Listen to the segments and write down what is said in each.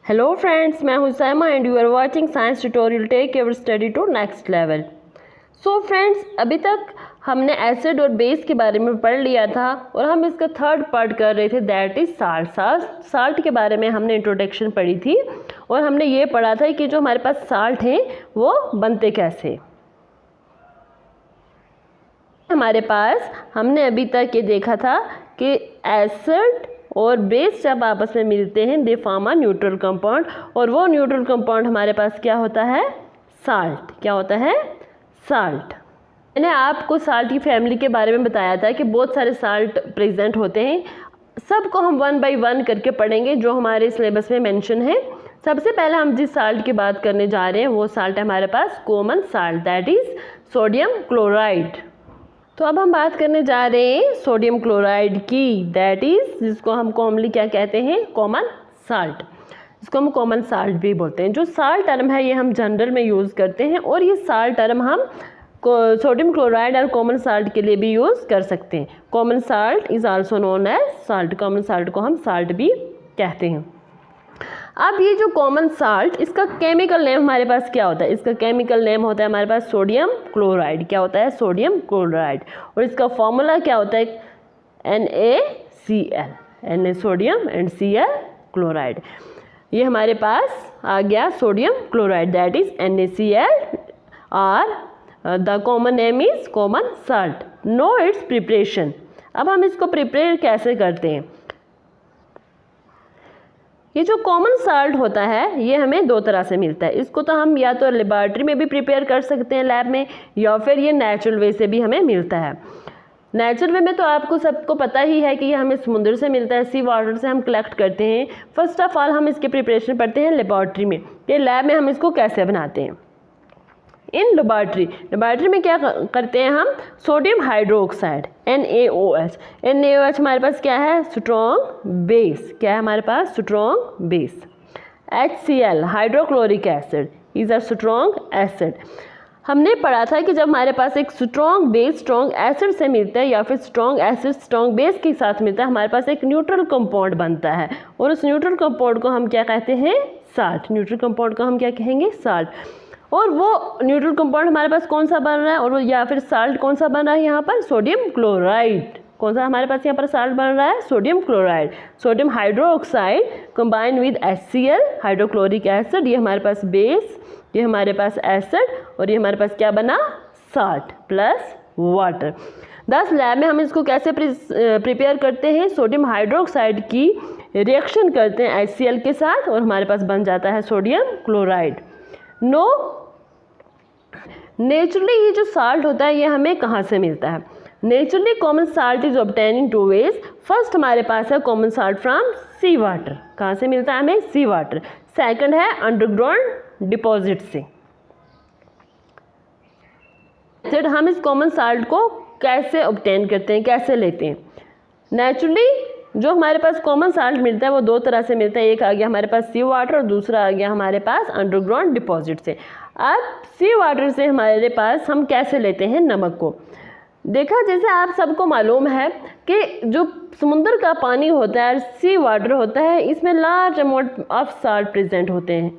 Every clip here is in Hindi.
हेलो फ्रेंड्स, मैं हूं Saima and you are watching science tutorial take your study to next level. So friends, अभी तक हमने एसिड और बेस के बारे में पढ़ लिया था और हम इसका थर्ड पार्ट कर रहे थे, दैट इज साल्ट। साल्ट के बारे में हमने इंट्रोडक्शन पढ़ी थी और हमने ये पढ़ा था कि जो हमारे पास साल्ट हैं वो बनते कैसे। हमारे पास हमने अभी तक ये देखा था कि एसिड और बेस जब आपस में मिलते हैं they form a neutral compound, और वो न्यूट्रल कंपाउंड हमारे पास क्या होता है? साल्ट। क्या होता है? साल्ट। मैंने आपको साल्ट की फैमिली के बारे में बताया था कि बहुत सारे साल्ट प्रेजेंट होते हैं। सबको हम वन बाय वन करके पढ़ेंगे जो हमारे सिलेबस में मेंशन है। सबसे पहले हम जिस साल्ट की बात करने जा रहे हैं वो साल्ट है हमारे पास common salt, that is sodium chloride. तो अब हम बात करने जा रहे हैं सोडियम क्लोराइड की, दैट इज जिसको हम कॉमनली क्या कहते हैं? Common salt. इसको हम कॉमन साल्ट भी बोलते हैं। जो साल्ट टर्म है ये हम जनरल में यूज़ करते हैं और ये साल्ट टर्म हम सोडियम क्लोराइड और कॉमन साल्ट के लिए भी यूज़ कर सकते हैं। Common salt is also known as salt. Common salt को हम साल्ट भी कहते हैं। अब ये जो कॉमन साल्ट, इसका केमिकल नेम हमारे पास क्या होता है? इसका केमिकल नेम होता है हमारे पास सोडियम क्लोराइड। क्या होता है? Sodium chloride. और इसका फॉर्मूला क्या होता है? NaCl। Na sodium and Cl chloride. ये हमारे पास आ गया sodium chloride, that is NaCl और the common name is common salt. Know its preparation. अब हम इसको प्रिपेयर कैसे करते हैं? ये जो कॉमन साल्ट होता है ये हमें दो तरह से मिलता है। इसको तो हम या तो लेबॉरेटरी में भी प्रिपेयर कर सकते हैं लैब में, या फिर ये नेचुरल वे से भी हमें मिलता है। नेचुरल वे में तो आपको सबको पता ही है कि ये हमें समुद्र से मिलता है, सी वाटर से हम कलेक्ट करते हैं। फर्स्ट ऑफ ऑल हम इसके प्रिपरेशन पढ़ते हैं लेबॉरेटरी में, कि लैब में हम इसको कैसे बनाते हैं। इन लेबॉरेटरी में क्या करते हैं हम? Sodium hydroxide NaOH। NaOH हमारे पास क्या है? Strong base. क्या है हमारे पास? Strong base. HCl hydrochloric acid is a strong acid. हमने पढ़ा था कि जब हमारे पास एक स्ट्रॉन्ग बेस स्ट्रॉन्ग एसिड से मिलता है या फिर स्ट्रॉन्ग एसिड स्ट्रॉन्ग बेस के साथ मिलता है, हमारे पास एक न्यूट्रल कंपाउंड बनता है और उस न्यूट्रल कंपाउंड को हम क्या कहते हैं? साल्ट। न्यूट्रल कंपाउंड को हम क्या कहेंगे? साल्ट। और वो न्यूट्रल कंपाउंड हमारे पास कौन सा बन रहा है, और या फिर साल्ट कौन सा बन रहा है यहाँ पर? Sodium chloride. कौन सा हमारे पास यहाँ पर साल्ट बन रहा है? Sodium chloride. Sodium hydroxide combine with HCl hydrochloric acid. ये हमारे पास बेस, ये हमारे पास एसिड, और ये हमारे पास क्या बना? Salt plus water. दस लैब में हम इसको कैसे प्रिपेयर करते हैं? सोडियम हाइड्रोक्साइड की रिएक्शन करते हैं HCl के साथ और हमारे पास बन जाता है सोडियम क्लोराइड। नेचुरली ये जो साल्ट होता है ये हमें कहाँ से मिलता है? Naturally common salt is obtain in two ways. First हमारे पास है common salt from sea water. कहाँ से मिलता है हमें? Sea water. सेकंड है अंडरग्राउंड डिपॉजिट से। फिर हम इस कॉमन साल्ट को कैसे ऑब्टेन करते हैं, कैसे लेते हैं? नेचुरली जो हमारे पास कॉमन साल्ट मिलता है वो दो तरह से मिलता है। एक आ गया हमारे पास सी वाटर और दूसरा आ गया हमारे पास अंडरग्राउंड डिपॉजिट से। अब सी वाटर से हमारे पास हम कैसे लेते हैं नमक को? देखा, जैसे आप सबको मालूम है कि जो समुद्र का पानी होता है, सी वाटर होता है, इसमें large amount of salt present होते हैं।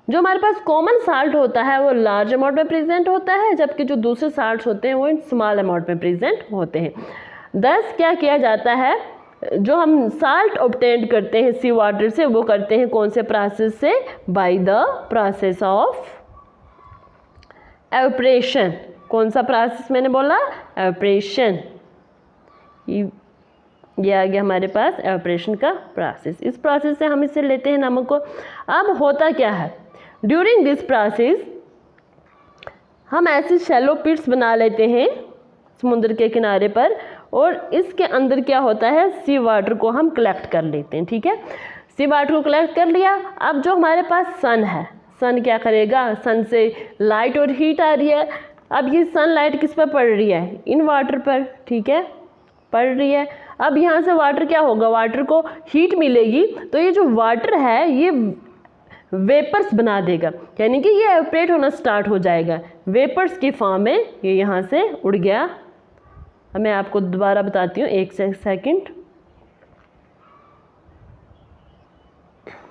जो हमारे पास कॉमन साल्ट होता है वो लार्ज अमाउंट में प्रेजेंट होता है, जबकि जो दूसरे साल्ट होते हैं वो इन स्मॉल अमाउंट में प्रेजेंट होते हैं। दस क्या किया जाता है? जो हम साल्ट ऑब्टेन करते हैं सी वाटर से वो करते हैं कौन से प्रोसेस से? By the process of evaporation. कौन सा प्रोसेस मैंने बोला? एवपोरेशन। ये आ गया हमारे पास एवपोरेशन का प्रोसेस। इस प्रोसेस से हम इसे लेते हैं नमक को। अब होता क्या है? ड्यूरिंग दिस प्रोसेस हम ऐसे शैलो पिट्स बना लेते हैं समुद्र के किनारे पर, और इसके अंदर क्या होता है? सी वाटर को हम कलेक्ट कर लेते हैं। ठीक है, सी वाटर को कलेक्ट कर लिया। अब जो हमारे पास सन है, सन क्या करेगा? सन से लाइट और हीट आ रही है। अब ये सन लाइट किस पर पड़ रही है? इन वाटर पर। ठीक है, पड़ रही है। अब यहाँ से वाटर क्या होगा? वाटर को हीट मिलेगी तो ये जो वाटर है ये वेपर्स बना देगा, यानी कि ये एवपोरेट होना स्टार्ट हो जाएगा वेपर्स की फॉर्म में। ये यहाँ से उड़ गया। अब मैं आपको दोबारा बताती हूँ, एक सेकंड।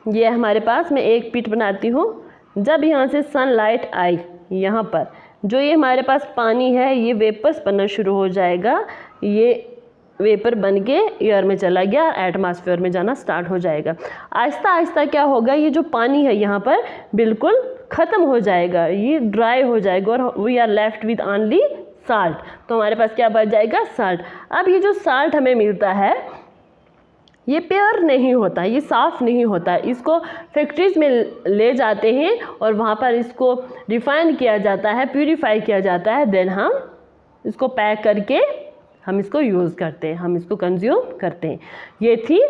ये हमारे पास, मैं एक पिट बनाती हूँ। जब यहाँ से सनलाइट आई यहाँ पर, जो ये हमारे पास पानी है ये वेपर्स बनना शुरू हो जाएगा। ये वेपर बन के एयर में चला गया, एटमॉस्फेयर में जाना स्टार्ट हो जाएगा। आहिस्ता आहिस्ता क्या होगा, ये जो पानी है यहाँ पर बिल्कुल ख़त्म हो जाएगा, ये ड्राई हो जाएगा और we are left with only salt. तो हमारे पास क्या बच जाएगा, साल्ट। अब ये जो साल्ट हमें मिलता है ये प्योर नहीं होता, ये साफ़ नहीं होता। इसको फैक्ट्रीज़ में ले जाते हैं और वहाँ पर इसको रिफ़ाइन किया जाता है, प्यूरीफाई किया जाता है। देन हम इसको पैक करके हम इसको यूज़ करते हैं, हम इसको कंज्यूम करते हैं। ये थी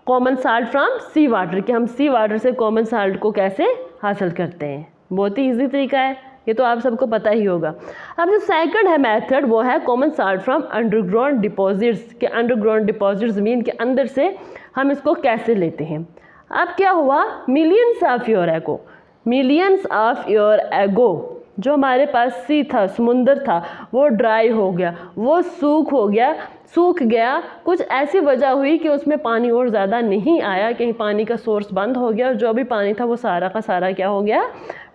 common salt from sea water, कि हम सी वाटर से कॉमन साल्ट को कैसे हासिल करते हैं। बहुत ही ईजी तरीका है, ये तो आप सबको पता ही होगा। अब जो सेकंड है मेथड वो है common salt from underground deposits, के अंडरग्राउंड डिपॉजिट्स ज़मीन के अंदर से हम इसको कैसे लेते हैं। अब क्या हुआ, मिलियंस ऑफ ईयर एगो जो हमारे पास सी था, समुंदर था, वो ड्राई हो गया, वो सूख गया। कुछ ऐसी वजह हुई कि उसमें पानी और ज़्यादा नहीं आया, कहीं पानी का सोर्स बंद हो गया और जो भी पानी था वो सारा का सारा क्या हो गया,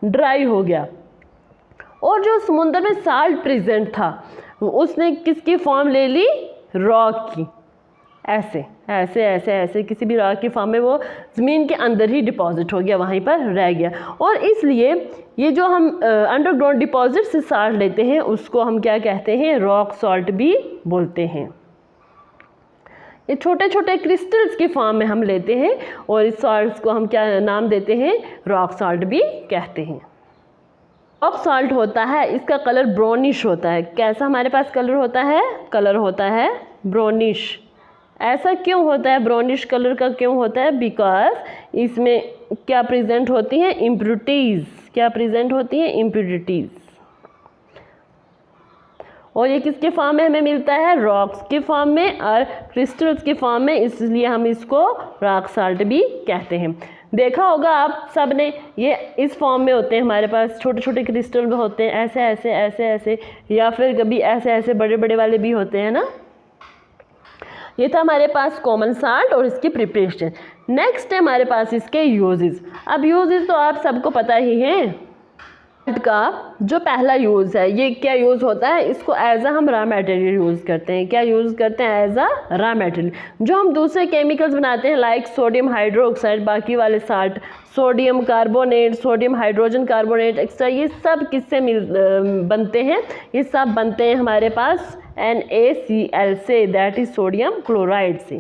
ड्राई हो गया। और जो समुंदर में साल्ट प्रेजेंट था उसने किसकी फॉर्म ले ली, रॉक की। ऐसे ऐसे ऐसे ऐसे किसी भी रॉक की फॉर्म में वो ज़मीन के अंदर ही डिपॉजिट हो गया, वहीं पर रह गया। और इसलिए ये जो हम अंडरग्राउंड डिपॉजिट से साल्ट लेते हैं उसको हम क्या कहते हैं, रॉक सॉल्ट भी बोलते हैं। ये छोटे छोटे क्रिस्टल्स की फॉर्म में हम लेते हैं और इस सॉल्ट्स को हम क्या नाम देते हैं, रॉक सॉल्ट भी कहते हैं। रॉक सॉल्ट होता है, इसका कलर ब्राउनिश होता है। कैसा हमारे पास कलर होता है, कलर होता है ब्राउनिश। ऐसा क्यों होता है, ब्राउनिश कलर का क्यों होता है, बिकॉज इसमें क्या प्रेजेंट होती हैं, इम्प्यूरिटीज़। क्या प्रेजेंट होती हैं, इम्प्यूरिटीज़। और ये किसके फॉर्म में हमें मिलता है, रॉक्स के फॉर्म में और क्रिस्टल्स के फॉर्म में, इसलिए हम इसको रॉक सॉल्ट भी कहते हैं। देखा होगा आप सब ने, ये इस फॉर्म में होते हैं हमारे पास, छोटे छोटे क्रिस्टल होते हैं, ऐसे ऐसे ऐसे ऐसे, या फिर कभी ऐसे ऐसे बड़े बड़े वाले भी होते हैं ना। ये था हमारे पास कॉमन साल्ट और इसकी प्रिपरेशन। नेक्स्ट है हमारे पास इसके यूजेस। अब यूजेस तो आप सबको पता ही है। का जो पहला यूज़ है, ये क्या यूज़ होता है, इसको एज हम रॉ मटेरियल यूज़ करते हैं। क्या यूज़ करते हैं, एज अ रॉ मटेरियल। जो हम दूसरे केमिकल्स बनाते हैं लाइक सोडियम हाइड्रोक्साइड, बाकी वाले salt, sodium carbonate, sodium hydrogen carbonate extra, ये सब किससे बनते हैं, ये सब बनते हैं हमारे पास NaCl से, दैट इज सोडियम क्लोराइड से।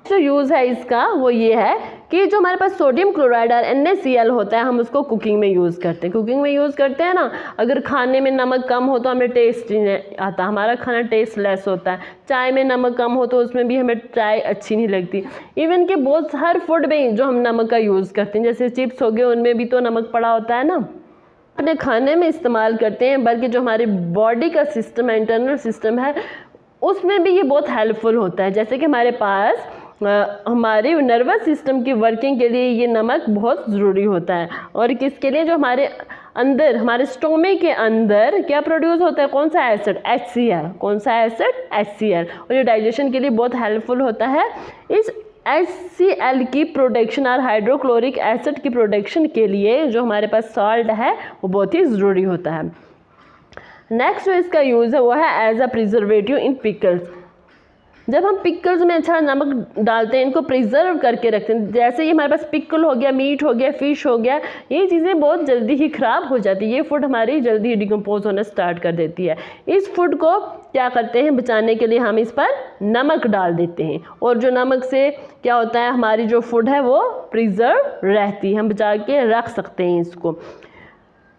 जो यूज़ है इसका वो ये है कि जो हमारे पास सोडियम क्लोराइड और NaCl होता है, हम उसको कुकिंग में यूज़ करते हैं। कुकिंग में यूज़ करते हैं ना, अगर खाने में नमक कम हो तो हमें टेस्ट नहीं आता, हमारा खाना टेस्ट लेस होता है। चाय में नमक कम हो तो उसमें भी हमें चाय अच्छी नहीं लगती। इवन कि बहुत हर फूड में जो हम नमक का यूज़ करते हैं, जैसे चिप्स हो गए, उनमें भी तो नमक पड़ा होता है ना, अपने खाने में इस्तेमाल करते हैं। बल्कि जो हमारी बॉडी का सिस्टम है, इंटरनल सिस्टम है, उसमें भी ये बहुत हेल्पफुल होता है। जैसे कि हमारे पास हमारे नर्वस सिस्टम की वर्किंग के लिए ये नमक बहुत ज़रूरी होता है। और किसके लिए, जो हमारे अंदर, हमारे स्टोमक के अंदर क्या प्रोड्यूस होता है, कौन सा एसिड, HCl। कौन सा एसिड, HCl। और ये डाइजेशन के लिए बहुत हेल्पफुल होता है। इस HCl की प्रोडक्शन और हाइड्रोक्लोरिक एसिड की प्रोडक्शन के लिए जो हमारे पास सॉल्ट है वो बहुत ही ज़रूरी होता है। नेक्स्ट जो इसका यूज़ है वो है as a preservative in pickles. जब हम पिकल्स में अच्छा नमक डालते हैं, इनको प्रिजर्व करके रखते हैं, जैसे ये हमारे पास पिकल हो गया, मीट हो गया, फ़िश हो गया, ये चीज़ें बहुत जल्दी ही ख़राब हो जाती है। ये फूड हमारी जल्दी ही डिकम्पोज होना स्टार्ट कर देती है। इस फूड को क्या करते हैं, बचाने के लिए हम इस पर नमक डाल देते हैं। और जो नमक से क्या होता है, हमारी जो फूड है वो प्रिजर्व रहती है, हम बचा के रख सकते हैं इसको।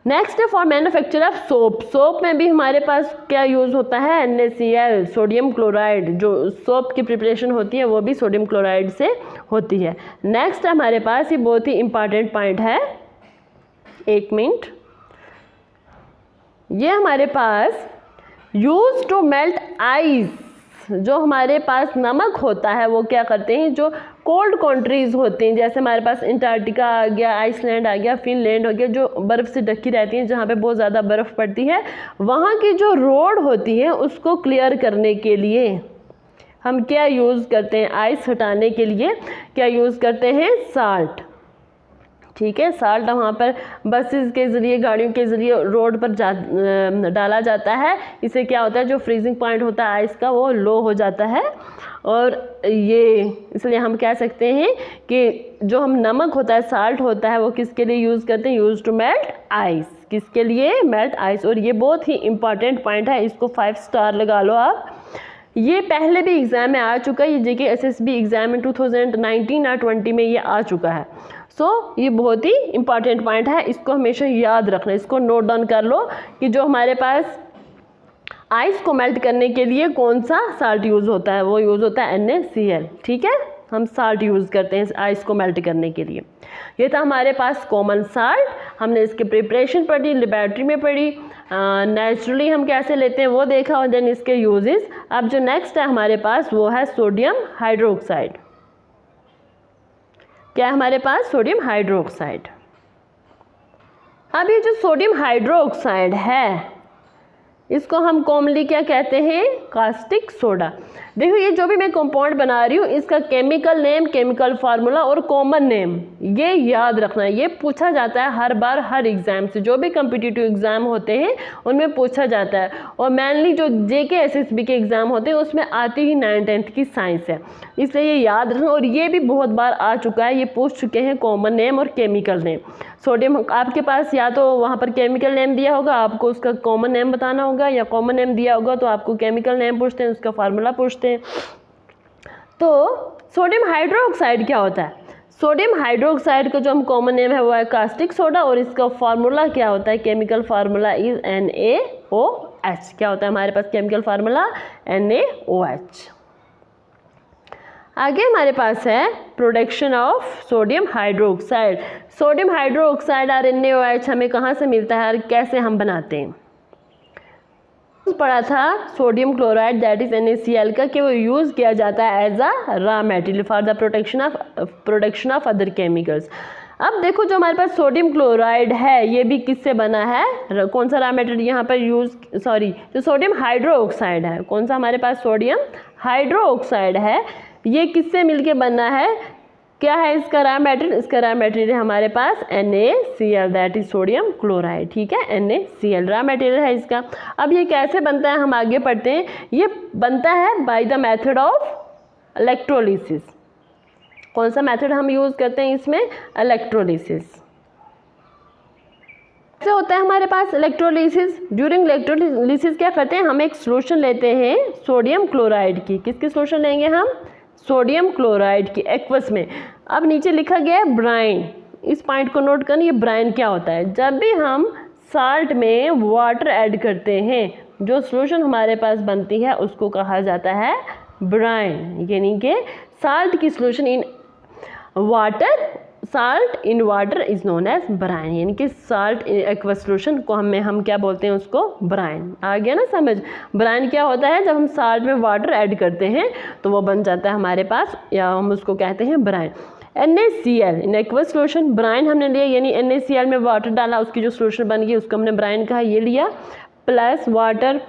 नेक्स्ट है for manufacture of soap. Soap में भी हमारे पास क्या यूज़ होता है, NaCl, सोडियम क्लोराइड। जो सोप की प्रिपरेशन होती है वो भी सोडियम क्लोराइड से होती है। नेक्स्ट हमारे पास, ये बहुत ही इंपॉर्टेंट पॉइंट है, एक मिनट, ये हमारे पास यूज टू मेल्ट आइस। जो हमारे पास नमक होता है वो क्या करते हैं, जो कोल्ड कंट्रीज़ होती हैं, जैसे हमारे पास अंटार्कटिका आ गया, आइसलैंड आ गया, फिनलैंड हो गया, जो बर्फ़ से ढकी रहती हैं, जहाँ पे बहुत ज़्यादा बर्फ़ पड़ती है, वहाँ की जो रोड होती है उसको क्लियर करने के लिए हम क्या यूज़ करते हैं आइस हटाने के लिए, क्या यूज़ करते हैं, साल्ट। ठीक है, साल्ट वहाँ पर बसेस के ज़रिए, गाड़ियों के ज़रिए रोड पर डाला जाता है। इससे क्या होता है, जो फ्रीजिंग पॉइंट होता है आइस का वो लो हो जाता है। और ये इसलिए हम कह सकते हैं कि जो हम नमक होता है, साल्ट होता है, वो किसके लिए यूज़ करते हैं, यूज़ टू मेल्ट आइस। किसके लिए, मेल्ट आइस। और ये बहुत ही इंपॉर्टेंट पॉइंट है, इसको 5 स्टार लगा लो आप। ये पहले भी एग्ज़ाम में आ चुका है, ये जेके एसएसबी एग्ज़ाम में 2019 और 20 में ये आ चुका है। ये बहुत ही इंपॉर्टेंट पॉइंट है, इसको हमेशा याद रखना, इसको नोट डाउन कर लो कि जो हमारे पास आइस को मेल्ट करने के लिए कौन सा साल्ट यूज़ होता है, वो यूज़ होता है NaCl। ठीक है, हम साल्ट यूज़ करते हैं आइस को मेल्ट करने के लिए। ये था हमारे पास कॉमन साल्ट, हमने इसकी प्रिपरेशन पढ़ी, लेबोरेटरी में पढ़ी, नेचुरली हम कैसे लेते हैं वो देखा, और देन इसके यूजेस। अब जो नेक्स्ट है हमारे पास वो है सोडियम हाइड्रोक्साइड। क्या है हमारे पास, सोडियम हाइड्रोक्साइड। अब ये जो सोडियम हाइड्रोक्साइड है इसको हम कॉमनली क्या कहते हैं, कास्टिक सोडा। देखो ये जो भी मैं कंपाउंड बना रही हूँ इसका केमिकल नेम, केमिकल फार्मूला और कॉमन नेम ये याद रखना है। ये पूछा जाता है हर बार हर एग्ज़ाम से, जो भी कम्पिटिटिव एग्ज़ाम होते हैं उनमें पूछा जाता है। और मेनली जो जेके एसएसबी के एग्ज़ाम होते हैं उसमें आती ही 9th 10th की साइंस है, इसलिए ये याद रखना। और ये भी बहुत बार आ चुका है, ये पूछ चुके हैं कॉमन नेम और केमिकल नेम। सोडियम आपके पास या तो वहाँ पर केमिकल नेम दिया होगा, आपको उसका कॉमन नेम बताना होगा, या कॉमन नेम दिया होगा तो आपको केमिकल नेम पूछते हैं, उसका फार्मूला पूछते हैं। तो सोडियम हाइड्रोक्साइड क्या होता है, सोडियम हाइड्रोक्साइड का जो हम कॉमन नेम है वो है कास्टिक सोडा, और इसका फार्मूला क्या होता है, केमिकल फार्मूला इज NaOH। क्या होता है हमारे पास केमिकल फार्मूला, NaOH। आगे हमारे पास है production of sodium hydroxide. Sodium hydroxide और NaOH हमें कहाँ से मिलता है और कैसे हम बनाते हैं। पढ़ा था sodium chloride that is NaCl का, कि वो यूज़ किया जाता है as a raw material for the production of other chemicals. अब देखो जो हमारे पास सोडियम क्लोराइड है ये भी किससे बना है, कौन सा रॉ मटेरियल यहाँ पर जो सोडियम हाइड्रोक्साइड है, कौन सा हमारे पास सोडियम हाइड्रोक्साइड है, ये किससे मिलके बना है, क्या है इसका रॉ मटेरियल, इसका रॉ मटेरियल है हमारे पास NaCl that is sodium chloride. ठीक है, NaCl रॉ मटेरियल है इसका। अब ये कैसे बनता है हम आगे पढ़ते हैं। ये बनता है by the method of electrolysis. कौन सा मेथड हम यूज़ करते हैं इसमें, इलेक्ट्रोलिसिस। कैसे होता है हमारे पास इलेक्ट्रोलिसिस, ड्यूरिंग इलेक्ट्रोलिसिस क्या करते हैं, हम एक सोल्यूशन लेते हैं सोडियम क्लोराइड की। किसकी सोल्यूशन लेंगे हम, सोडियम क्लोराइड की एक्वस में। अब नीचे लिखा गया है ब्राइन, इस पॉइंट को नोट करना, ये ब्राइन क्या होता है, जब भी हम साल्ट में वाटर ऐड करते हैं जो सोल्यूशन हमारे पास बनती है उसको कहा जाता है ब्राइन। यानी कि साल्ट की solution in water, salt in water is known as brine, यानी कि साल्ट इन एक्वस सोल्यूशन को हम क्या बोलते हैं, उसको ब्राइन। आ गया ना समझ। ब्राइन क्या होता है, जब हम साल्ट में वाटर ऐड करते हैं तो वो बन जाता है हमारे पास, या हम उसको कहते हैं brine. NaCl in aqueous solution, brine हमने लिया, यानी NaCl में वाटर डाला, उसकी जो सोल्यूशन बन गई उसको हमने ब्राइन कहा, ये लिया प्लस वाटर।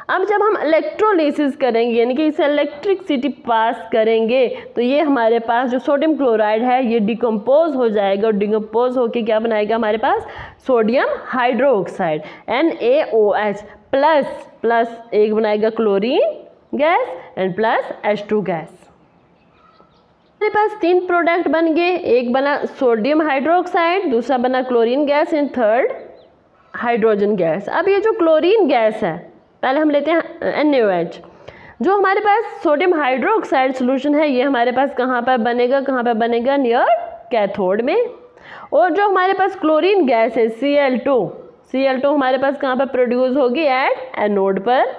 अब जब हम इलेक्ट्रोलिसिस करेंगे यानी कि इसे इलेक्ट्रिसिटी पास करेंगे तो ये हमारे पास जो सोडियम क्लोराइड है ये डिकम्पोज हो जाएगा, और डिकम्पोज होके क्या बनाएगा हमारे पास, सोडियम हाइड्रोक्साइड NaOH प्लस एक बनाएगा chlorine gas and plus H2 gas. हमारे पास 3 प्रोडक्ट बन गए, एक बना सोडियम हाइड्रोक्साइड, दूसरा बना chlorine gas and third hydrogen gas. अब ये जो क्लोरीन गैस है, पहले हम लेते हैं NaOH। जो हमारे पास सोडियम हाइड्रोक्साइड सोल्यूशन है ये हमारे पास कहाँ पर बनेगा, नियर कैथोड में। और जो हमारे पास क्लोरीन गैस है Cl2 हमारे पास कहाँ पर प्रोड्यूस होगी, एट एनोड पर,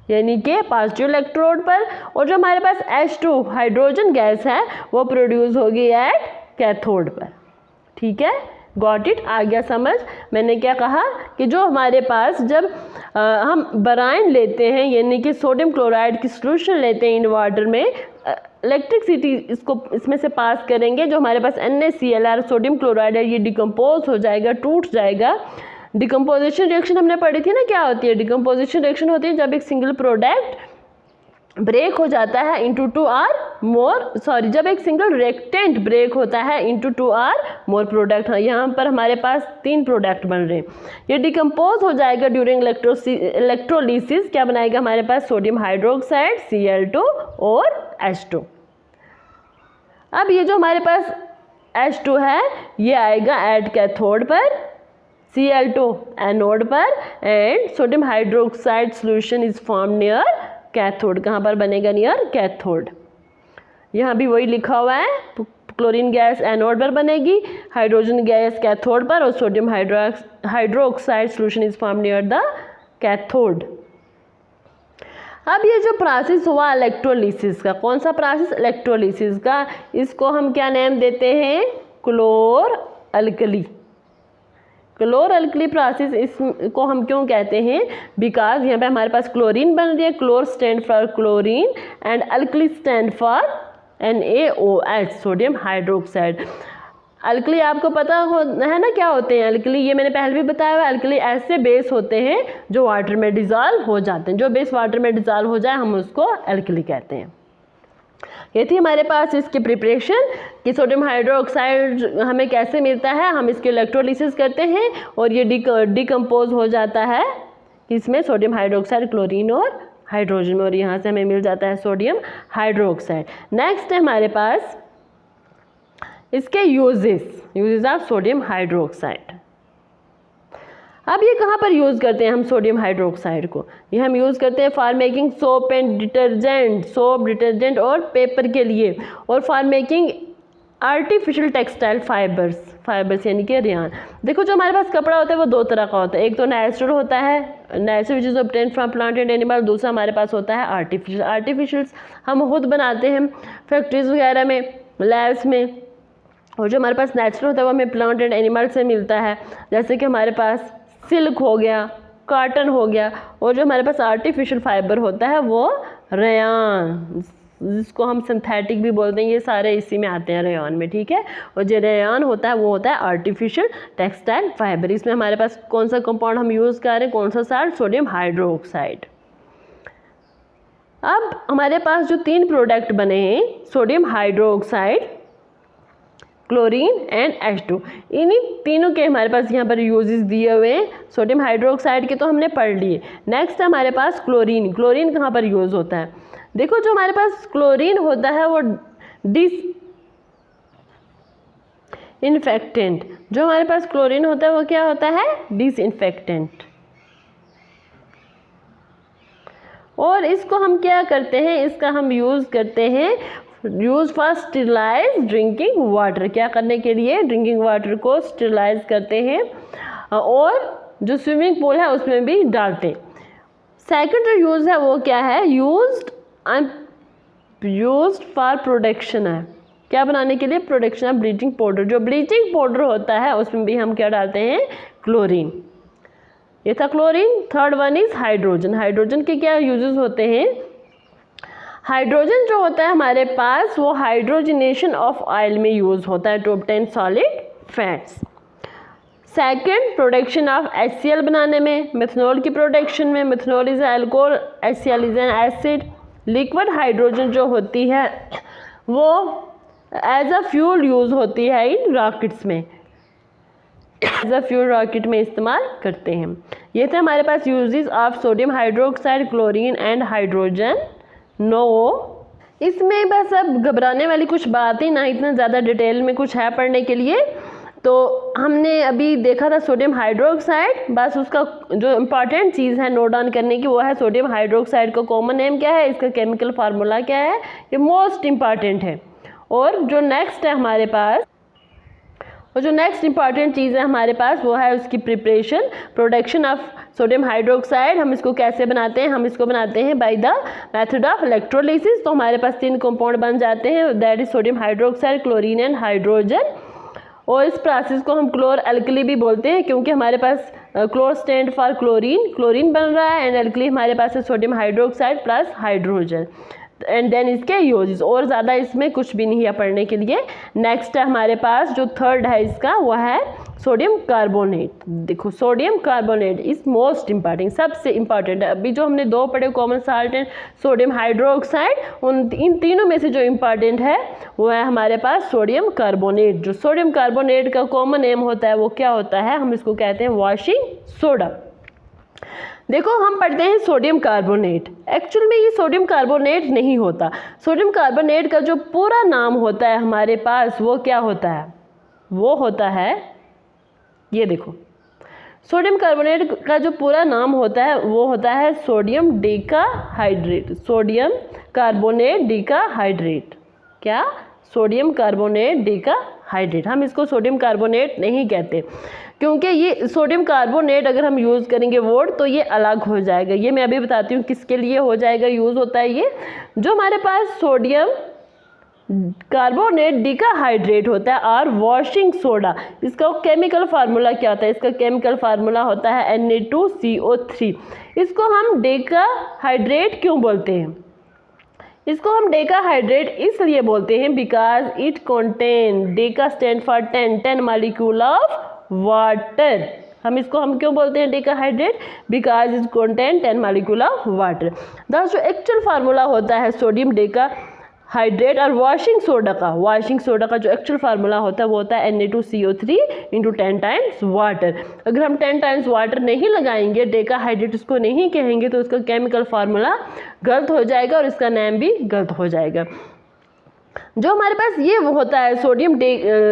यानी कि पॉजिटिव इलेक्ट्रोड पर। और जो हमारे पास H2 हाइड्रोजन गैस है वो प्रोड्यूस होगी एट कैथोड पर। ठीक है, गॉट इट, आ गया समझ। मैंने क्या कहा कि जो हमारे पास जब हम ब्राइन लेते हैं यानी कि सोडियम क्लोराइड की सोल्यूशन लेते हैं इन वाटर में, इलेक्ट्रिसिटी इसमें से पास करेंगे, जो हमारे पास NaCl सोडियम क्लोराइड है ये डिकम्पोज हो जाएगा, टूट जाएगा। डिकम्पोजिशन रिएक्शन हमने पढ़ी थी ना, क्या होती है डिकम्पोजिशन रिएक्शन, होती है जब एक सिंगल प्रोडक्ट ब्रेक हो जाता है इंटू 2 आर मोर, सॉरी, जब एक सिंगल रिएक्टेंट ब्रेक होता है इंटू 2 आर मोर प्रोडक्ट। हाँ, यहाँ पर हमारे पास 3 प्रोडक्ट बन रहे हैं। ये डिकम्पोज हो जाएगा ड्यूरिंग इलेक्ट्रोलिसिस, क्या बनाएगा हमारे पास? सोडियम हाइड्रोक्साइड Cl2 और H2। अब ये जो हमारे पास H2 है ये आएगा एट कैथोड पर, Cl2 एनोड पर, and sodium hydroxide solution is form near cathode. कहाँ पर बनेगा? Near cathode. यहाँ भी वही लिखा हुआ है, क्लोरीन गैस एनोड पर बनेगी, हाइड्रोजन गैस कैथोड पर, और sodium hydroxide solution is form near the cathode. अब ये जो प्रोसेस हुआ इलेक्ट्रोलिसिस का, कौन सा प्रोसेस? इलेक्ट्रोलिसिस का। इसको हम क्या नेम देते हैं? क्लोर अल्कली। क्लोर अल्कली प्रोसेस इसको हम क्यों कहते हैं? बिकॉज यहाँ पे हमारे पास क्लोरीन बन रही है, chlor stand for chlorine and alkali stand for NaOH, sodium hydroxide. Alkali आपको पता है ना क्या होते हैं अल्कली? ये मैंने पहले भी बताया हुआ। अल्कली ऐसे बेस होते हैं जो वाटर में डिजॉल्व हो जाते हैं। जो बेस वाटर में डिजॉल्व हो जाए हम उसको अल्कली कहते हैं। ये थी हमारे पास इसकी प्रिपरेशन कि सोडियम हाइड्रोक्साइड हमें कैसे मिलता है। हम इसके इलेक्ट्रोलिसिस करते हैं और ये डिकम्पोज हो जाता है इसमें सोडियम हाइड्रोक्साइड, क्लोरीन और हाइड्रोजन में, और यहाँ से हमें मिल जाता है सोडियम हाइड्रोक्साइड। नेक्स्ट है हमारे पास इसके यूजेस ऑफ सोडियम हाइड्रोक्साइड। अब ये कहाँ पर यूज़ करते हैं हम सोडियम हाइड्रोक्साइड को? ये हम यूज़ करते हैं for making soap and detergent, soap, detergent और पेपर के लिए, और for making artificial textile fibres यानी कि रेयन। देखो जो हमारे पास कपड़ा होता है वो 2 तरह का होता है। एक तो नेचुरल होता है, natural which is obtain from plant and animal. दूसरा हमारे पास होता है आर्टिफिशियल। आर्टिफिशियल्स हम खुद बनाते हैं फैक्ट्रीज वगैरह में, लैब्स में, और जो हमारे पास नेचुरल होता है वो हमें प्लांट एंड एनिमल से मिलता है। जैसे कि हमारे पास सिल्क हो गया, कॉटन हो गया, और जो हमारे पास आर्टिफिशियल फाइबर होता है वो रेयन, जिसको हम सिंथेटिक भी बोलते हैं, ये सारे इसी में आते हैं रेयन में, ठीक है। और जो रेयन होता है वो होता है आर्टिफिशियल टेक्सटाइल फाइबर। इसमें हमारे पास कौन सा कंपाउंड हम यूज़ कर रहे हैं, कौन सा साल्ट? Sodium hydroxide. अब हमारे पास जो 3 प्रोडक्ट बने हैं, sodium hydroxide, chlorine and H2, इन्हीं तीनों के हमारे पास यहाँ पर यूजेस दिए हुए हैं। सोडियम हाइड्रोक्साइड के तो हमने पढ़ लिए। नेक्स्ट हमारे पास क्लोरीन। क्लोरीन कहाँ पर यूज़ होता है? देखो जो हमारे पास क्लोरीन होता है वो डिसइंफेक्टेंट। जो हमारे पास क्लोरीन होता है वो क्या होता है? डिसइंफेक्टेंट। और इसको हम क्या करते हैं? इसका हम यूज़ करते हैं use for sterilise drinking water. क्या करने के लिए? ड्रिंकिंग वाटर को स्टेरिलाइज करते हैं और जो स्विमिंग पूल है उसमें भी डालते हैं। सेकंड जो यूज़ है वो क्या है? यूज्ड फॉर प्रोडक्शन है। क्या बनाने के लिए? Production of bleaching powder. जो ब्लीचिंग पाउडर होता है उसमें भी हम क्या डालते हैं? क्लोरीन। ये था chlorine. Third one is hydrogen. Hydrogen के क्या यूजेस होते हैं? हाइड्रोजन जो होता है हमारे पास वो हाइड्रोजनेशन ऑफ ऑयल में यूज़ होता है to obtain solid fats. Second, production of HCl बनाने में, मिथनॉल की प्रोडक्शन में। Methanol is alcohol, HCl is an acid. Liquid hydrogen जो होती है वो एज अ फ्यूल यूज़ होती है इन रॉकेट्स में, एज अ फ्यूल रॉकेट में इस्तेमाल करते हैं। ये थे हमारे पास uses of sodium hydroxide, chlorine and hydrogen. इसमें बस अब घबराने वाली कुछ बात ही ना, इतना ज़्यादा डिटेल में कुछ है पढ़ने के लिए। तो हमने अभी देखा था सोडियम हाइड्रोक्साइड, बस उसका जो इम्पॉर्टेंट चीज़ है नोट डाउन करने की वो है सोडियम हाइड्रोक्साइड का कॉमन नेम क्या है, इसका केमिकल फार्मूला क्या है, ये मोस्ट इम्पॉर्टेंट है। और जो नेक्स्ट है हमारे पास, और जो नेक्स्ट इंपॉर्टेंट चीज़ है हमारे पास वो है उसकी preparation, production of sodium hydroxide. हम इसको कैसे बनाते हैं? हम इसको बनाते हैं by the method of electrolysis. तो हमारे पास 3 कंपाउंड बन जाते हैं, that is sodium hydroxide, chlorine and hydrogen. और इस प्रोसेस को हम क्लोर अल्कली भी बोलते हैं क्योंकि हमारे पास chlor stand for chlorine, chlorine बन रहा है, एंड अल्कली हमारे पास है sodium hydroxide plus hydrogen. And then इसके यूजेस, और ज़्यादा इसमें कुछ भी नहीं है पढ़ने के लिए। नेक्स्ट है हमारे पास जो थर्ड है इसका, वह है सोडियम कार्बोनेट। देखो sodium carbonate is most important, सबसे इंपॉर्टेंट है। अभी जो हमने दो पढ़े common salt and sodium hydroxide, इन तीनों में से जो इंपॉर्टेंट है वो है हमारे पास सोडियम कार्बोनेट। जो सोडियम कार्बोनेट का कॉमन नेम होता है वो क्या होता है, हम इसको कहते हैं वॉशिंग सोडा। देखो हम पढ़ते हैं सोडियम कार्बोनेट, एक्चुअल में ये सोडियम कार्बोनेट नहीं होता। सोडियम कार्बोनेट का जो पूरा नाम होता है हमारे पास वो क्या होता है, वो होता है, ये देखो सोडियम कार्बोनेट का जो पूरा नाम होता है वो होता है sodium decahydrate. Sodium carbonate decahydrate, क्या, सोडियम कार्बोनेट डिकाहाइड्रेट। हम इसको सोडियम कार्बोनेट नहीं कहते क्योंकि ये सोडियम कार्बोनेट अगर हम यूज़ करेंगे वर्ड तो ये अलग हो जाएगा। ये मैं अभी बताती हूँ किसके लिए हो जाएगा, यूज़ होता है ये। जो हमारे पास सोडियम कार्बोनेट डिकाहाइड्रेट होता है और वॉशिंग सोडा, इसका केमिकल फार्मूला क्या होता है, इसका केमिकल फार्मूला होता है Na2CO3। इसको हम डिकाहाइड्रेट क्यों बोलते हैं, इसको हम डेकाहाइड्रेट इसलिए बोलते हैं because it contain, Deka stand for 10 molecule of water. हम क्यों बोलते हैं decahydrate, because it contain 10 molecule of water. जो एक्चुअल फार्मूला होता है सोडियम डेकाहाइड्रेट और वॉशिंग सोडा का जो एक्चुअल फार्मूला होता है वो होता है Na2CO3 × 10 टाइम्स वाटर। अगर हम 10 टाइम्स वाटर नहीं लगाएंगे, डेकाहाइड्रेट उसको नहीं कहेंगे, तो उसका केमिकल फार्मूला गलत हो जाएगा और इसका नाम भी गलत हो जाएगा। जो हमारे पास ये होता है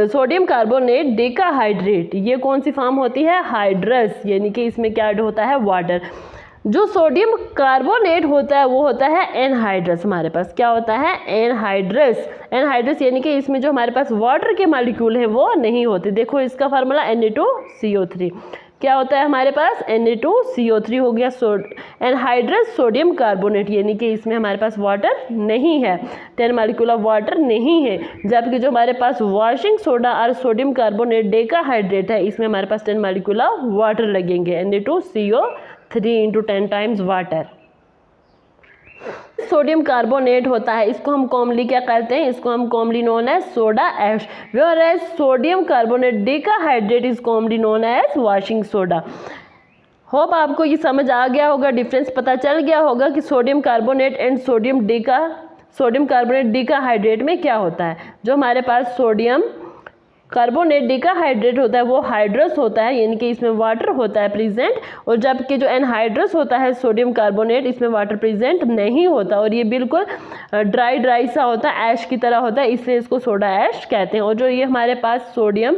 सोडियम कार्बोनेट डेकाहाइड्रेट, ये कौन सी फॉर्म होती है, हाइड्रस, यानी कि इसमें क्या ऐड होता है, वाटर। जो सोडियम कार्बोनेट होता है वो होता है एनहाइड्रस। हमारे पास क्या होता है, एनहाइड्रस यानी कि इसमें जो हमारे पास वाटर के मॉलिक्यूल है वो नहीं होते। देखो इसका फार्मूला Na2CO3 क्या होता है हमारे पास, Na2CO3 हो गया। एनहाइड्रस सोडियम कार्बोनेट यानी कि इसमें हमारे पास वाटर नहीं है, 10 मॉलिक्यूल ऑफ वाटर नहीं है। जबकि जो हमारे पास वॉशिंग सोडा और सोडियम कार्बोनेट डेकाहाइड्रेट है, इसमें हमारे पास 10 मॉलिक्यूल ऑफ वाटर लगेंगे, Na2CO3 × 10 times water. Sodium carbonate होता है, इसको हम कॉमनली क्या कहते हैं, इसको हम commonly known as soda ash, whereas sodium carbonate decahydrate is commonly known as washing soda. Hope आपको ये समझ आ गया होगा, डिफरेंस पता चल गया होगा कि sodium carbonate and sodium carbonate decahydrate में क्या होता है। जो हमारे पास सोडियम कार्बोनेट डेकाहाइड्रेट होता है वो हाइड्रस होता है, यानी कि इसमें वाटर होता है प्रेजेंट, और जबकि जो एनहाइड्रस होता है सोडियम कार्बोनेट, इसमें वाटर प्रेजेंट नहीं होता और ये बिल्कुल ड्राई सा होता है, ऐश की तरह होता है, इसलिए इसको सोडा ऐश कहते हैं। और जो ये हमारे पास सोडियम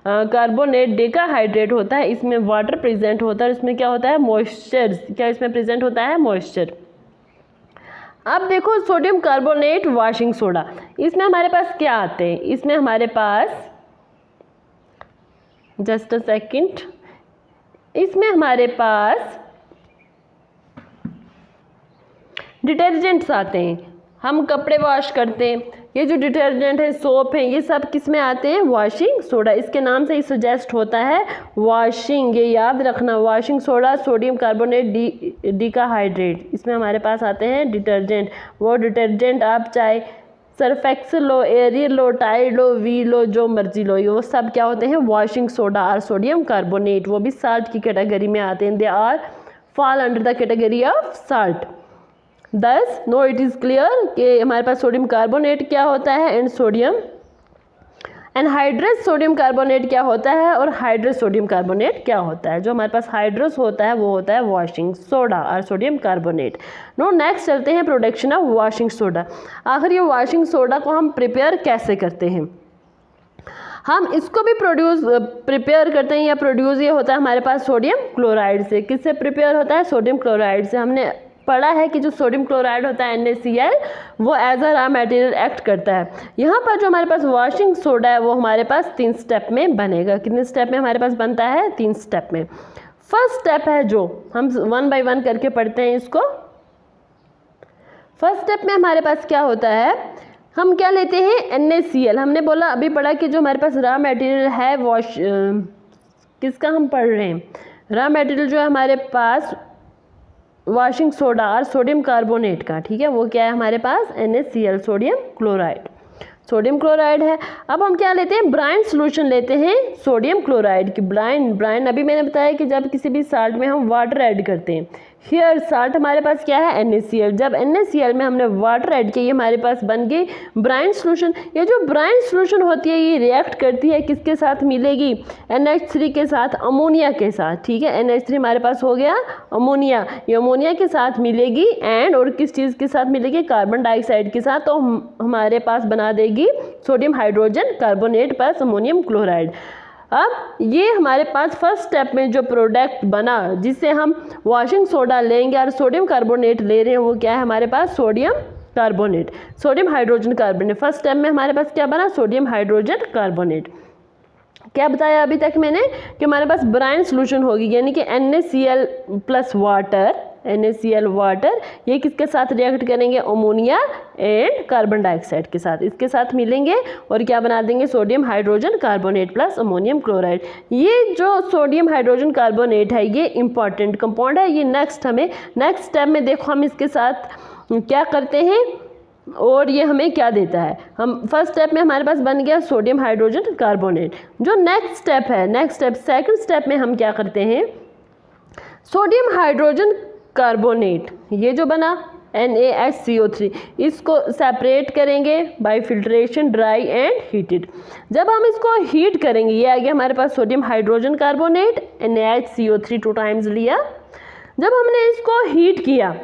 कार्बोनेट डेकाहाइड्रेट होता है, इसमें वाटर प्रेजेंट होता है और इसमें क्या होता है, मॉइस्चर, क्या इसमें प्रेजेंट होता है, मॉइस्चर। अब देखो सोडियम कार्बोनेट वॉशिंग सोडा, इसमें हमारे पास क्या आते हैं, इसमें हमारे पास जस्ट अ सेकेंड, इसमें हमारे पास डिटर्जेंट्स आते हैं, हम कपड़े वॉश करते हैं, ये जो डिटर्जेंट है, सोप है, ये सब किस में आते हैं, वॉशिंग सोडा। इसके नाम से ही सजेस्ट होता है वॉशिंग, ये याद रखना, washing soda sodium carbonate decahydrate, इसमें हमारे पास आते हैं डिटर्जेंट। वो डिटर्जेंट आप चाहे सर्फ एक्सेल लो, एरियल लो, टाइड लो, वी लो, जो मर्जी लो, वो सब क्या होते हैं, वॉशिंग सोडा और सोडियम कार्बोनेट, वो भी साल्ट की कैटेगरी में आते हैं, they are fall under the category of salt. Thus now it is clear कि हमारे पास सोडियम कार्बोनेट क्या होता है and sodium anhydrous sodium carbonate क्या होता है और हाइड्रस सोडियम कार्बोनेट क्या होता है। जो हमारे पास हाइड्रस होता है वो होता है वॉशिंग सोडा और सोडियम कार्बोनेट। नो नेक्स्ट चलते हैं प्रोडक्शन ऑफ वॉशिंग सोडा। आखिर ये वॉशिंग सोडा को हम प्रिपेयर कैसे करते हैं, हम इसको भी प्रिपेयर करते हैं या प्रोड्यूस ये होता है हमारे पास सोडियम क्लोराइड से। किससे प्रिपेयर होता है, सोडियम क्लोराइड से। हमने पढ़ा है कि जो सोडियम क्लोराइड होता है NaCl, वो as a raw material act करता है। यहाँ पर जो हमारे पास वॉशिंग सोडा है वो हमारे पास 3 स्टेप में बनेगा। कितने स्टेप में हमारे पास बनता है, 3 स्टेप में। फर्स्ट स्टेप है जो हम 1 बाय 1 करके पढ़ते हैं इसको। फर्स्ट स्टेप में हमारे पास क्या होता है, हम क्या लेते हैं, NaCl। हमने बोला अभी पढ़ा कि जो हमारे पास रॉ मटेरियल है किसका हम पढ़ रहे हैं, रॉ मटेरियल जो है हमारे पास वॉशिंग सोडा और सोडियम कार्बोनेट का, ठीक है, वो क्या है हमारे पास NaCl, sodium chloride, sodium chloride है। अब हम क्या लेते हैं, ब्राइन सोल्यूशन लेते हैं सोडियम क्लोराइड की। ब्राइन अभी मैंने बताया कि जब किसी भी साल्ट में हम वाटर ऐड करते हैं, हियर साल्ट हमारे पास क्या है NaCl, जब NaCl में हमने वाटर ऐड किया, ये हमारे पास बन गई ब्राइन सोल्यूशन। ये जो ब्राइन सोल्यूशन होती है ये रिएक्ट करती है किसके साथ मिलेगी, NH3 के साथ, अमोनिया के साथ, ठीक है, NH3 हमारे पास हो गया अमोनिया, ये अमोनिया के साथ मिलेगी एंड और किस चीज़ के साथ मिलेगी, कार्बन डाइऑक्साइड के साथ, तो हमारे पास बना देगी sodium hydrogen carbonate plus ammonium chloride. अब ये हमारे पास फर्स्ट स्टेप में जो प्रोडक्ट बना जिससे हम वॉशिंग सोडा लेंगे और सोडियम कार्बोनेट ले रहे हैं, वो क्या है हमारे पास sodium carbonate, sodium hydrogen carbonate. First step में हमारे पास क्या बना, सोडियम हाइड्रोजन कार्बोनेट। क्या बताया अभी तक मैंने कि हमारे पास ब्राइन सोल्यूशन होगी, यानी कि NaCl plus water, NaCl water, ये किसके साथ रिएक्ट करेंगे, अमोनिया एंड कार्बन डाइऑक्साइड के साथ, इसके साथ मिलेंगे और क्या बना देंगे, sodium hydrogen carbonate plus ammonium chloride. ये जो सोडियम हाइड्रोजन कार्बोनेट है ये इंपॉर्टेंट कंपाउंड है। ये नेक्स्ट स्टेप में देखो हम इसके साथ क्या करते हैं और ये हमें क्या देता है। हम फर्स्ट स्टेप में हमारे पास बन गया सोडियम हाइड्रोजन कार्बोनेट। जो नेक्स्ट स्टेप सेकंड स्टेप में हम क्या करते हैं, सोडियम हाइड्रोजन कार्बोनेट, ये जो बना NaHCO3, इसको सेपरेट करेंगे by filtration, dry and heated. जब हम इसको हीट करेंगे, ये आ गया हमारे पास sodium hydrogen carbonate, NaHCO3 2 times लिया। जब हमने इसको हीट किया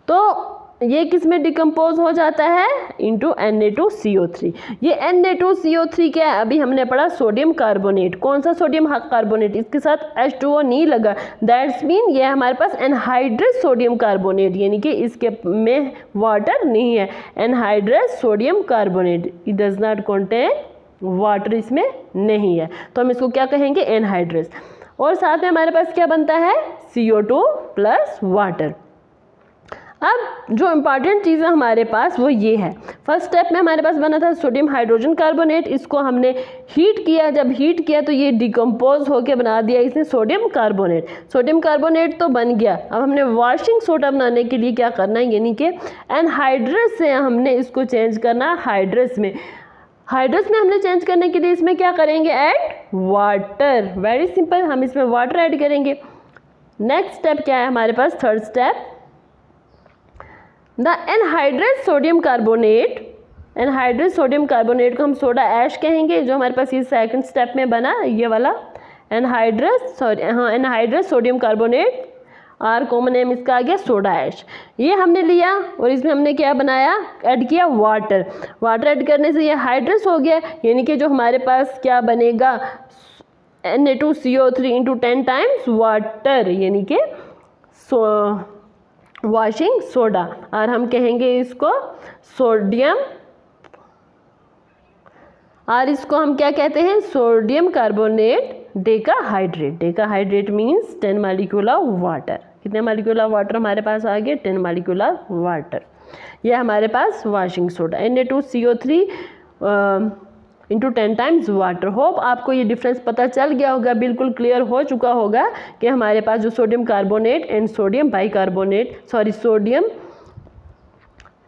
तो ये किस में डिकम्पोज हो जाता है, इंटू Na2CO3। ये Na2CO3 क्या है, अभी हमने पढ़ा सोडियम कार्बोनेट, कौन सा सोडियम कार्बोनेट, इसके साथ H2O नहीं लगा, दैट्स मीन ये हमारे पास एनहाइड्रस सोडियम कार्बोनेट, यानी कि इसके में वाटर नहीं है, anhydrous sodium carbonate, it does not contain water, इसमें नहीं है, तो हम इसको क्या कहेंगे, एनहाइड्रस। और साथ में हमारे पास क्या बनता है, CO2 प्लस वाटर। अब जो इम्पॉर्टेंट चीज़ है हमारे पास वो ये है, फर्स्ट स्टेप में हमारे पास बना था सोडियम हाइड्रोजन कार्बोनेट, इसको हमने हीट किया, जब हीट किया तो ये डिकम्पोज होकर बना दिया इसने सोडियम कार्बोनेट। सोडियम कार्बोनेट तो बन गया, अब हमने वॉशिंग सोडा बनाने के लिए क्या करना है, यानी कि एनहाइड्रस से हमने इसको चेंज करना हाइड्रस में। हाइड्रस में हमने चेंज करने के लिए इसमें क्या करेंगे, ऐड वाटर, वेरी सिंपल, हम इसमें वाटर ऐड करेंगे। नेक्स्ट स्टेप क्या है हमारे पास, third step, the anhydrous sodium carbonate, anhydrous sodium carbonate को हम सोडा ऐश कहेंगे, जो हमारे पास ये सेकंड स्टेप में बना, ये वाला एनहाइड्रस सोडियम कार्बोनेट, और कॉमन नेम इसका आ गया सोडा ऐश। ये हमने लिया और इसमें हमने क्या बनाया, ऐड किया वाटर। वाटर ऐड करने से ये हाइड्रस हो गया, यानी कि जो हमारे पास क्या बनेगा, Na2CO3 इंटू 10 टाइम्स वाटर, यानी कि वॉशिंग सोडा, और हम कहेंगे इसको सोडियम, और इसको हम क्या कहते हैं, sodium carbonate decahydrate. Decahydrate means 10 molecule of water. कितने मॉलिक्यूल ऑफ वाटर हमारे पास आ गए, 10 मॉलिक्यूल ऑफ वाटर। यह हमारे पास washing soda, Na2CO3 into 10 times water. Hope आपको ये डिफरेंस पता चल गया होगा, बिल्कुल क्लियर हो चुका होगा कि हमारे पास जो sodium carbonate and sodium bicarbonate, sodium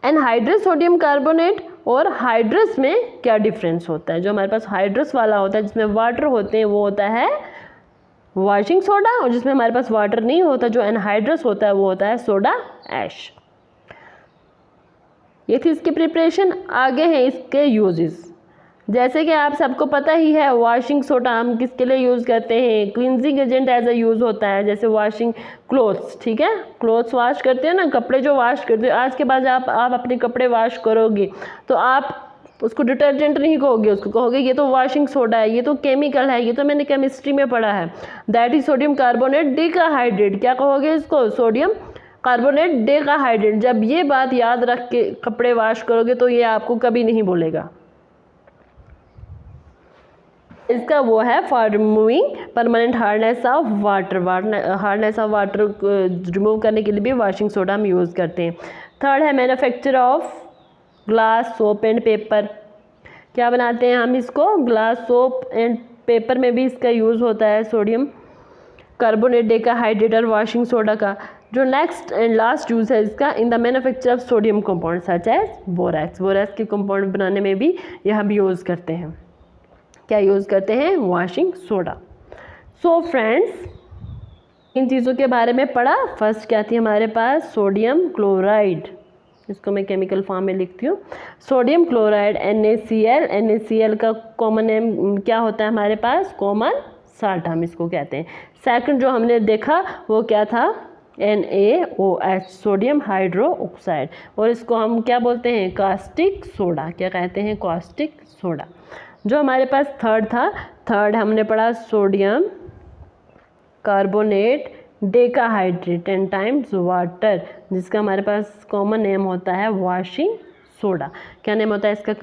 anhydrous sodium carbonate और हाइड्रस में क्या डिफरेंस होता है। जो हमारे पास हाइड्रस वाला होता है जिसमें वाटर होते हैं वो होता है वॉशिंग सोडा, और जिसमें हमारे पास वाटर नहीं होता, जो एनहाइड्रस होता है वो होता है सोडा ऐश। ये थी इसकी प्रिपरेशन। आगे हैं इसके यूजेस। जैसे कि आप सबको पता ही है, वॉशिंग सोडा हम किसके लिए यूज़ करते हैं, cleansing agent as a use होता है, जैसे वॉशिंग क्लोथ्स, ठीक है, क्लोथ्स वॉश करते हैं ना, कपड़े जो वॉश करते हो, आज के बाद आप अपने कपड़े वॉश करोगे तो आप उसको डिटर्जेंट नहीं कहोगे, उसको कहोगे ये तो वॉशिंग सोडा है, ये तो केमिकल है, ये तो मैंने केमिस्ट्री में पढ़ा है, that is sodium carbonate decahydrate. क्या कहोगे इसको, सोडियम कार्बोनेट डेकाहाइड्रेट। जब ये बात याद रख के कपड़े वॉश करोगे तो ये आपको कभी नहीं बोलेगा। इसका वो है for removing permanent hardness of water, hardness of water remove करने के लिए भी वॉशिंग सोडा हम यूज़ करते हैं। थर्ड है manufacture of glass soap and paper. क्या बनाते हैं हम इसको, ग्लास सोप एंड पेपर में भी इसका यूज़ होता है सोडियम कार्बोनेट डेकाहाइड्रेट और वॉशिंग सोडा का। जो नेक्स्ट एंड लास्ट यूज़ है इसका, in the manufacture of sodium compound such as borax. Borax के कंपाउंड बनाने में भी यह हम यूज़ करते हैं। क्या यूज़ करते हैं? Washing soda. सो फ्रेंड्स, इन चीज़ों के बारे में पढ़ा। फर्स्ट क्या थी हमारे पास? सोडियम क्लोराइड, इसको मैं केमिकल फॉर्म में लिखती हूँ, सोडियम क्लोराइड NaCl। NaCl का कॉमन नेम क्या होता है हमारे पास? कॉमन साल्ट हम इसको कहते हैं। सेकंड जो हमने देखा वो क्या था? NaOH, सोडियम हाइड्रो ऑक्साइड, और इसको हम क्या बोलते हैं? Caustic soda. क्या कहते हैं? Caustic soda. जो हमारे पास थर्ड था, थर्ड हमने पढ़ा sodium carbonate decahydrate 10 times water, जिसका हमारे पास कॉमन नेम होता है वॉशिंग सोडा। क्या नेम होता है इसका?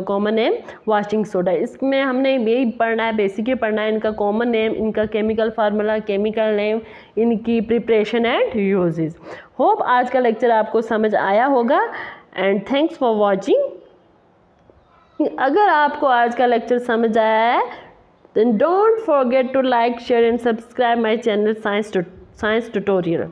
Common name washing soda. इसमें हमने यही पढ़ना है, बेसिक ही पढ़ना है, इनका कॉमन नेम, इनका केमिकल फार्मूला, केमिकल नेम, इनकी प्रिपरेशन एंड यूजेस। होप आज का लेक्चर आपको समझ आया होगा एंड थैंक्स फॉर वॉचिंग। अगर आपको आज का लेक्चर समझ आया है then don't forget to like, share and subscribe my channel Science Tutorial.